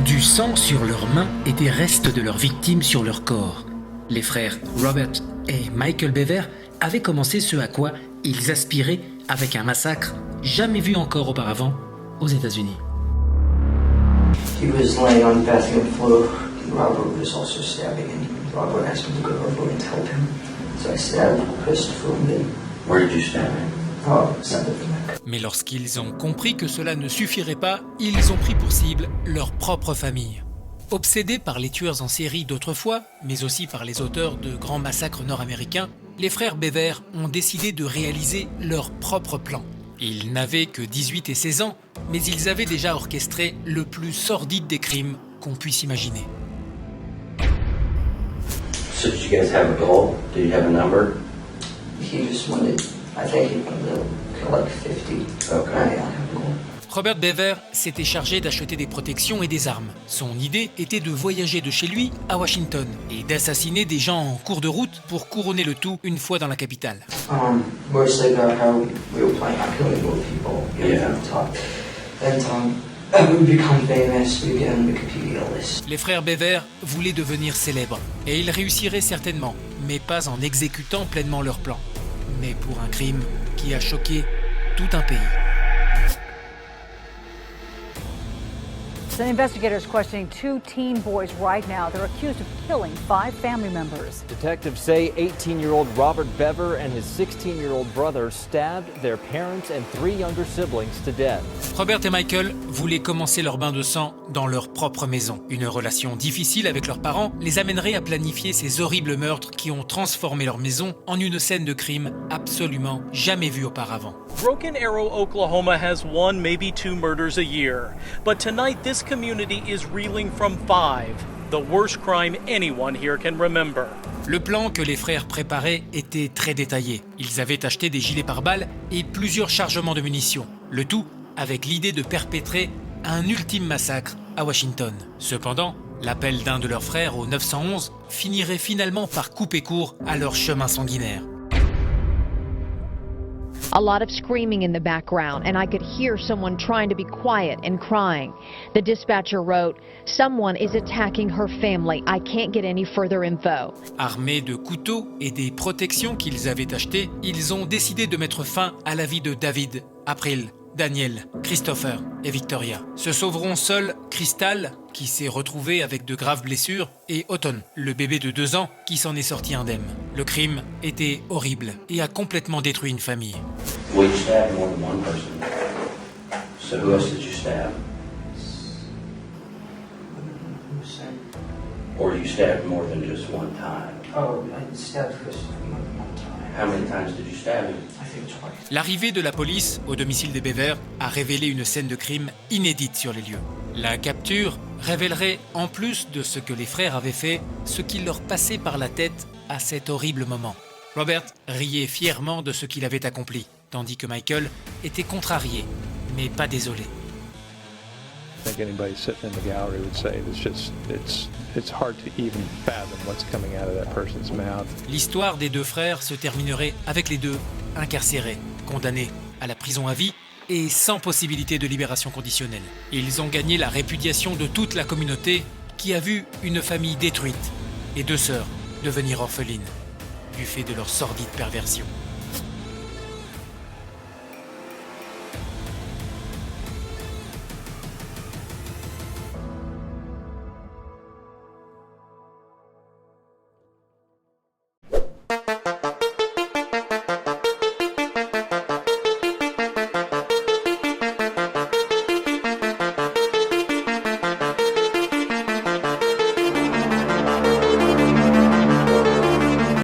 Du sang sur leurs mains et des restes de leurs victimes sur leur corps. Les frères Robert et Michael Bever avaient commencé ce à quoi ils aspiraient avec un massacre jamais vu encore auparavant aux États-Unis. He was laying on his back on the floor. Robert was also stabbing him. Robert asked me to go over and help him. So I stabbed Christopher and then... Where did you stab him? Oh, center of the neck. Mais lorsqu'ils ont compris que cela ne suffirait pas, ils ont pris pour cible leur propre famille. Obsédés par les tueurs en série d'autrefois, mais aussi par les auteurs de grands massacres nord-américains, les frères Bever ont décidé de réaliser leur propre plan. Ils n'avaient que 18 et 16 ans, mais ils avaient déjà orchestré le plus sordide des crimes qu'on puisse imaginer. So did you guys have a goal? Did you have a number? He just wanted, I think he wanted to kill like 50. Okay. I don't have a goal. Robert Bever s'était chargé d'acheter des protections et des armes. Son idée était de voyager de chez lui à Washington et d'assassiner des gens en cours de route pour couronner le tout une fois dans la capitale. Mostly about how we were planning on killing more people. Yeah. And we become famous, we get on the Wikipedia list. Les frères Bever voulaient devenir célèbres et ils réussiraient certainement, mais pas en exécutant pleinement leur plan, mais pour un crime qui a choqué tout un pays. The investigators questioning two teen boys right now. They're accused of killing 5 family members. Detectives say 18-year-old Robert Bever and his 16-year-old brother stabbed their parents and 3 younger siblings to death. Robert et Michael voulaient commencer leur bain de sang dans leur propre maison. Une relation difficile avec leurs parents les amènerait à planifier ces horribles meurtres qui ont transformé leur maison en une scène de crime absolument jamais vue auparavant. Broken Arrow, Oklahoma has 1, maybe 2 murders a year. But tonight, this community is reeling from 5, the worst crime anyone here can remember. Le plan que les frères préparaient était très détaillé. Ils avaient acheté des gilets pare-balles et plusieurs chargements de munitions. Le tout avec l'idée de perpétrer un ultime massacre à Washington. Cependant, l'appel d'un de leurs frères au 911 finirait finalement par couper court à leur chemin sanguinaire. A lot of screaming in the background, and I could hear someone trying to be quiet and crying. The dispatcher wrote, "Someone is attacking her family. I can't get any further info." Armés de couteaux et des protections qu'ils avaient achetées, ils ont décidé de mettre fin à la vie de David, April, Daniel, Christopher et Victoria. Se sauveront seuls Crystal, qui s'est retrouvée avec de graves blessures, et Autumn, le bébé de 2 ans, qui s'en est sorti indemne. Le crime était horrible et a complètement détruit une famille. Well, you stabbed more than one person. So who else did you stab? Or you stabbed more than just one time? Oh, I stabbed Christopher more than one time. How many times did you stab him? I think twice. L'arrivée de la police au domicile des Bever a révélé une scène de crime inédite sur les lieux. La capture révélerait, en plus de ce que les frères avaient fait, ce qui leur passait par la tête à cet horrible moment. Robert riait fièrement de ce qu'il avait accompli, tandis que Michael était contrarié, mais pas désolé. I think anybody sitting in the gallery would say it's hard to even fathom what's coming out of that person's mouth. L'histoire des 2 frères se terminerait avec les 2 incarcérés, condamnés à la prison à vie et sans possibilité de libération conditionnelle. Ils ont gagné la répudiation de toute la communauté qui a vu une famille détruite et 2 sœurs devenir orphelines du fait de leur sordide perversion.